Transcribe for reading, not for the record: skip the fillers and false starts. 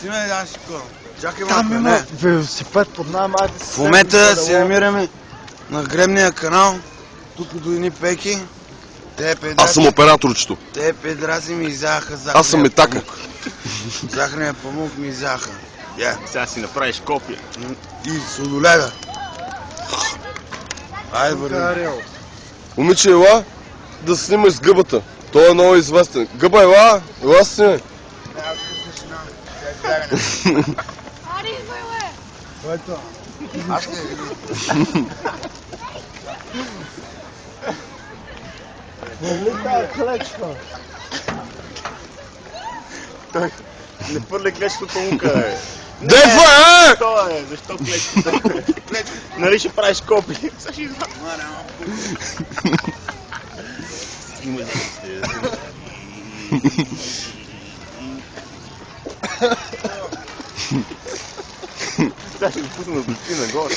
Симе, Дашко. Чакай Там малко, има не. велосипед под нам, айде В момента се намираме на гребния канал. Тук до едни пеки. Аз съм операторчето. Те педраси ми изяха захарния Аз съм метака. памук. Захарния памук ми изяха. Я. Сега си направиш копия. И сладоледа. Айде, бъде. Момиче, ела да снимаш с гъбата. Той е много известен. Гъба, ела се снимай. Което? Аз ще види. Велика клечка. Не пърли клечето памука, бе. Дейва, е! Защо, бе? Защо клечето? Нали ще правиш копия? Сега ще извадя. Има ли сте? Сега ще го пусна да долети нагоре.